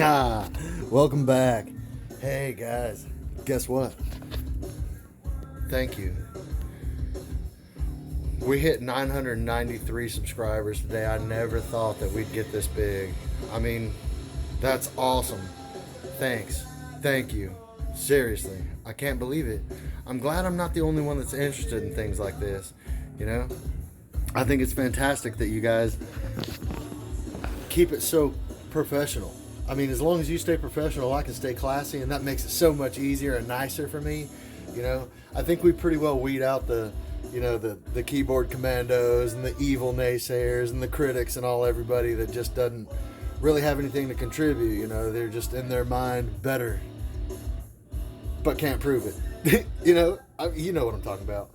Welcome back. Hey guys, guess what? Thank you. We hit 993 subscribers today. I never thought that we'd get this big. I mean, that's awesome. Thanks. Thank you. Seriously, I can't believe it. I'm glad I'm not the only one that's interested in things like this. You know? I think it's fantastic that you guys keep it so professional. I mean, as long as you stay professional, I can stay classy, and that makes it so much easier and nicer for me. You know, I think we pretty well weed out the keyboard commandos and the evil naysayers and the critics and everybody that just doesn't really have anything to contribute. You know, they're just in their mind better, but can't prove it. You know what I'm talking about.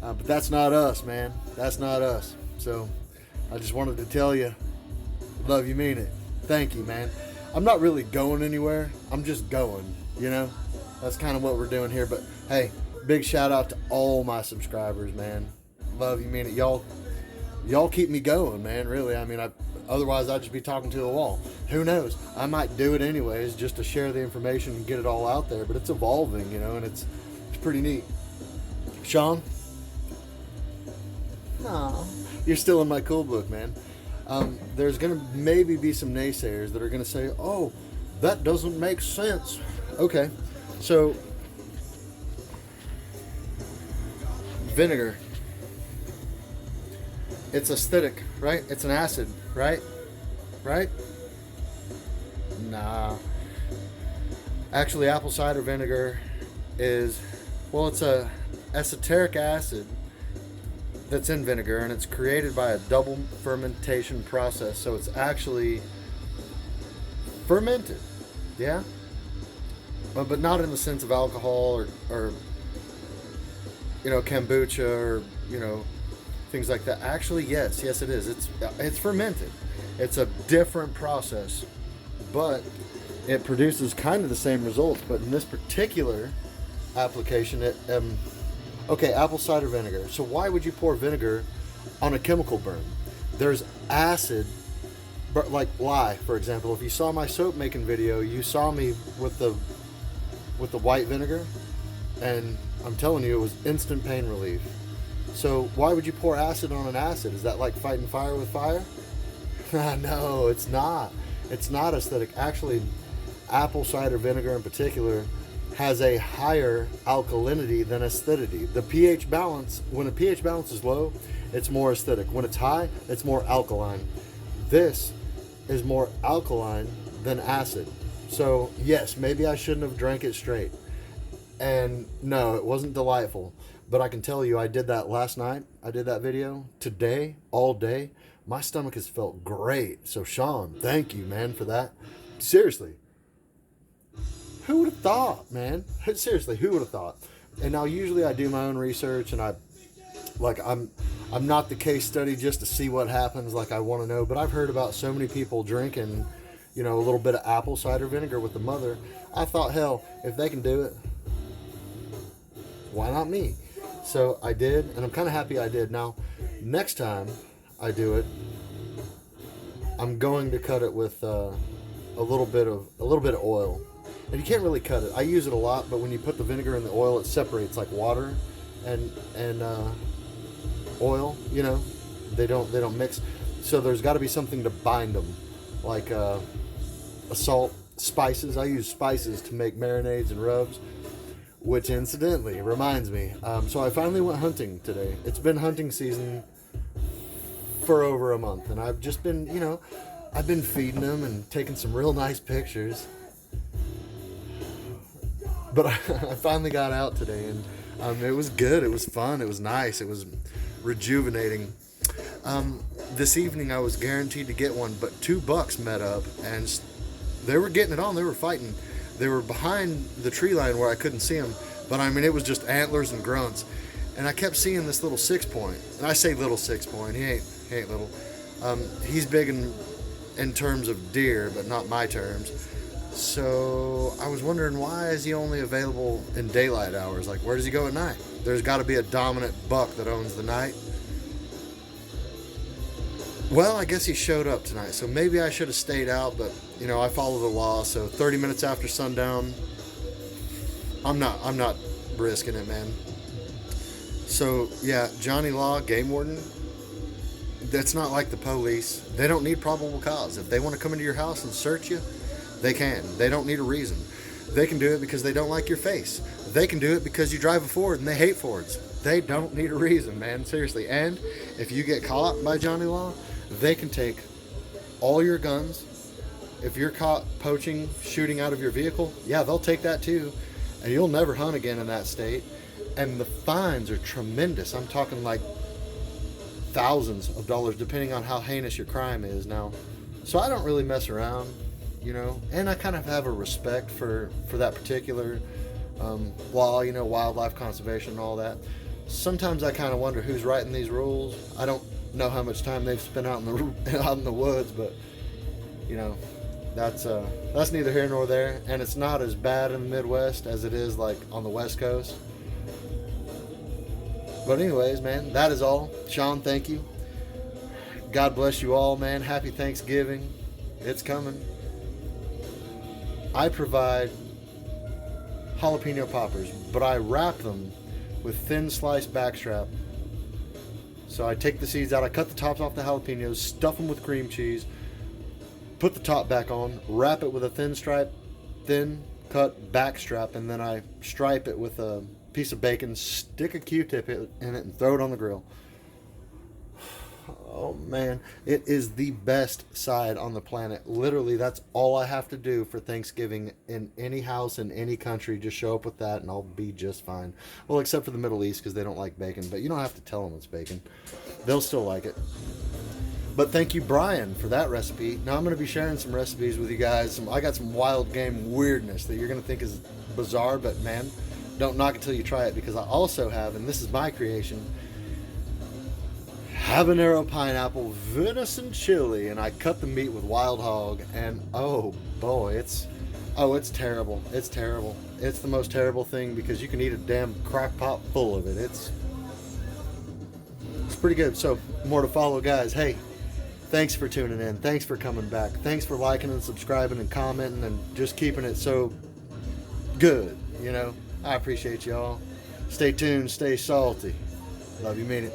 But that's not us, man. That's not us. So I just wanted to tell you, love you, mean it. Thank you, man. I'm not really going anywhere. I'm just going, you know? That's kind of what we're doing here. But, hey, big shout out to all my subscribers, man. Love you, mean it. Y'all keep me going, man, really. I mean, otherwise I'd just be talking to a wall. Who knows? I might do it anyways just to share the information and get it all out there. But it's evolving, you know, and it's pretty neat. Sean? No. You're still in my cool book, man. There's going to maybe be some naysayers that are going to say, oh, that doesn't make sense. Okay, so vinegar, it's acidic, right? It's an acid, right? Right? Nah. Actually, apple cider vinegar is, well, it's a acetic acid that's in vinegar, and it's created by a double fermentation process, so it's actually fermented, yeah, but not in the sense of alcohol or kombucha or things like that. Actually, yes it is. It's fermented. It's a different process, but it produces kind of the same results. But in this particular application, okay, apple cider vinegar. So why would you pour vinegar on a chemical burn? There's acid, but like lye, for example. If you saw my soap making video, you saw me with the white vinegar, and I'm telling you, it was instant pain relief. So why would you pour acid on an acid? Is that like fighting fire with fire? No, it's not. It's not acidic. Actually, apple cider vinegar in particular has a higher alkalinity than acidity. The pH balance, when a pH balance is low, it's more acidic. When it's high, it's more alkaline. This is more alkaline than acid. So yes, maybe I shouldn't have drank it straight. And no, it wasn't delightful. But I can tell you, I did that last night. I did that video. Today, all day, my stomach has felt great. So Sean, thank you, man, for that. Seriously. Who would have thought, man? Seriously, who would have thought? And now usually I do my own research, and I'm not the case study just to see what happens, like I want to know, but I've heard about so many people drinking, a little bit of apple cider vinegar with the mother. I thought, hell, if they can do it, why not me? So I did, and I'm kind of happy I did. Now, next time I do it, I'm going to cut it with a little bit of oil. And you can't really cut it. I use it a lot, but when you put the vinegar in the oil, it separates like water and oil. They don't mix. So there's got to be something to bind them, like a salt, spices. I use spices to make marinades and rubs, which incidentally reminds me. So I finally went hunting today. It's been hunting season for over a month, and I've just been, I've been feeding them and taking some real nice pictures. But I finally got out today, and it was good. It was fun. It was nice. It was rejuvenating. This evening I was guaranteed to get one, but two bucks met up, and they were getting it on. They were fighting. They were behind the tree line where I couldn't see them, but I mean, it was just antlers and grunts. And I kept seeing this little 6-point, and I say little 6-point. He ain't little. He's big in terms of deer, but not my terms. So I was wondering, why is he only available in daylight hours? Like, where does he go at night? There's got to be a dominant buck that owns the night. Well, I guess he showed up tonight, so maybe I should have stayed out, but you know, I follow the law, so 30 minutes after sundown, I'm not risking it, man. So, yeah, Johnny Law, game warden, that's not like the police. They don't need probable cause. If they want to come into your house and search you, they can. They don't need a reason. They can do it because they don't like your face. They can do it because you drive a Ford and they hate Fords. They don't need a reason, man. Seriously. And if you get caught by Johnny Law, they can take all your guns. If you're caught poaching, shooting out of your vehicle, yeah, they'll take that too. And you'll never hunt again in that state. And the fines are tremendous. I'm talking like thousands of dollars, depending on how heinous your crime is now. So I don't really mess around, you know. And I kind of have a respect for that particular law, you know, wildlife conservation and all that. Sometimes I kind of wonder who's writing these rules. I don't know how much time they've spent out in the woods, but you know, that's neither here nor there. And it's not as bad in the Midwest as it is like on the West Coast. But anyways, man, that is all. Sean, thank you. God bless you all, man. Happy Thanksgiving. It's coming. I provide jalapeno poppers, but I wrap them with thin sliced backstrap. So I take the seeds out, I cut the tops off the jalapenos, stuff them with cream cheese, put the top back on, wrap it with a thin cut backstrap, and then I stripe it with a piece of bacon, stick a Q-tip in it, and throw it on the grill. Oh man, it is the best side on the planet. Literally, that's all I have to do for Thanksgiving in any house in any country. Just show up with that and I'll be just fine. Well, except for the Middle East because they don't like bacon, but you don't have to tell them it's bacon. They'll still like it. But thank you, Brian, for that recipe. Now I'm going to be sharing some recipes with you guys. I got some wild game weirdness that you're going to think is bizarre, but man, don't knock it till you try it, because I also have, and this is my creation, habanero pineapple venison chili, and I cut the meat with wild hog, and oh boy, it's terrible. It's terrible. It's the most terrible thing, because you can eat a damn crock pot full of it. It's pretty good. So more to follow, guys. Hey, thanks for tuning in. Thanks for coming back. Thanks for liking and subscribing and commenting and just keeping it so good, you know. I appreciate y'all. Stay tuned, stay salty. Love you, mean it.